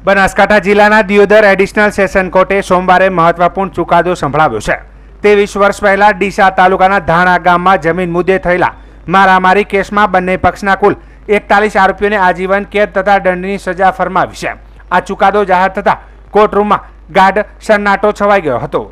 બનાસકાંઠા જિલ્લાના Deodar additional session કોર્ટે સોમવારે મહત્વપૂર્ણ ચુકાદો સંભળાવ્યો છે। 23 વર્ષ પહેલા ડીસા તાલુકાના ધાણા ગામમાં જમીન મુદ્દે થયેલા મારામારી કેસમાં બંને પક્ષના કુલ 41 આરોપીઓને આજીવન કેદ તથા દંડની સજા ફરમાવી છે। આ ચુકાદો જાહેર થતા કોર્ટરૂમમાં ગાઢ સન્નાટો છવાઈ ગયો હતો।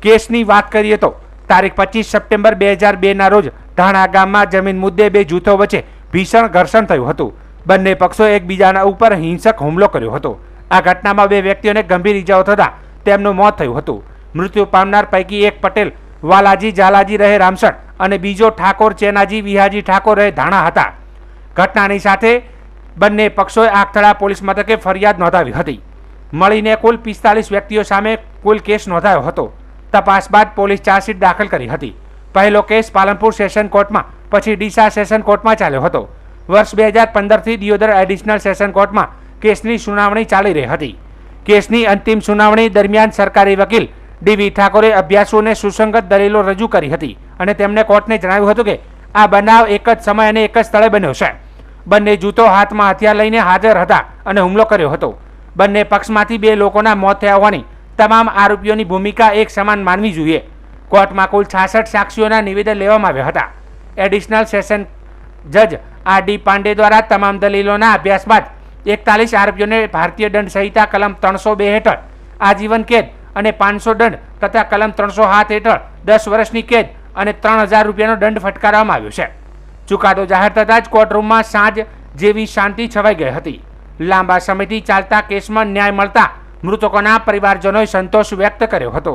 કેસની વાત કરીએ તો તારીખ 25 સપ્ટેમ્બર 2002ના રોજ ધાણા ગામમાં જમીન મુદ્દે બે જૂથો વચ્ચે ભીષણ ઘર્ષણ થયું હતું। બંને પક્ષોએ એકબીજાના ઉપર હિંસક હુમલો કર્યો હતો। આ ઘટનામાં બે વ્યક્તિઓને ગંભીર ઈજાઓ થતા તેમનું મોત થયું હતું। મૃત્યુ પામનાર પૈકી એક પટેલ વાલાજી ઝાલાજી રહે રામસણ અને બીજો ઠાકોર ચેનાજી વિહાજી ઠાકોર રહે ધાણા હતા। ઘટનાની સાથે બંને પક્ષોએ આખતળા પોલીસ મથકે ફરિયાદ નોંધાવી હતી। મળીને કુલ 45 વ્યક્તિઓ સામે કુલ કેસ નોંધાયો હતો। તપાસ બાદ પોલીસ ચાર્જશીટ દાખલ કરી હતી। પહેલો કેસ પાલનપુર સેશન કોર્ટમાં પછી ડીસા સેશન કોર્ટમાં ચાલ્યો હતો। વર્ષ 2015થી દિયોદર એડિશનલ સેશન કોર્ટમાં કેસની સુનાવણી ચાલી રહી હતી। કેસની અંતિમ સુનાવણી દરમિયાન સરકારી વકીલ ડીવી ઠાકોરે અભ્યાસુઓને સુસંગત દલીલો રજૂ કરી હતી અને તેમણે કોર્ટને જણાવ્યું હતું કે આ બનાવ એક જ સમય અને એક જ સ્થળે બન્યો છે। બંને જૂથો હાથમાં હથિયાર લઈને હાજર હતા અને હુમલો કર્યો હતો। બંને પક્ષમાંથી બે લોકોના મોત થયા હોવાની તમામ આરોપીઓની ભૂમિકા એક સમાન માનવી જોઈએ। કોર્ટમાં કુલ 66 સાક્ષીઓના નિવેદન લેવામાં આવ્યા હતા। એડિશનલ સેશન જજ આર.ડી. પાંડે દ્વારા તમામ દલીલોના અભ્યાસ બાદ 41 આરોપીઓને ભારતીય દંડ સંહિતા કલમ 302 હેઠળ આજીવન કેદ અને 500 દંડ તથા કલમ 307 હેઠળ 10 વર્ષની કેદ અને 3000 રૂપિયાનો દંડ ફટકારવામાં આવ્યો છે। ચુકાદો જાહેર થતાં જ કોર્ટરૂમમાં સાંજ જેવી શાંતિ છવાઈ ગઈ હતી। લાંબા સમયથી ચાલતા કેસમાં ન્યાય મળતા મૃતકોના પરિવારજનોએ સંતોષ વ્યક્ત કર્યો હતો।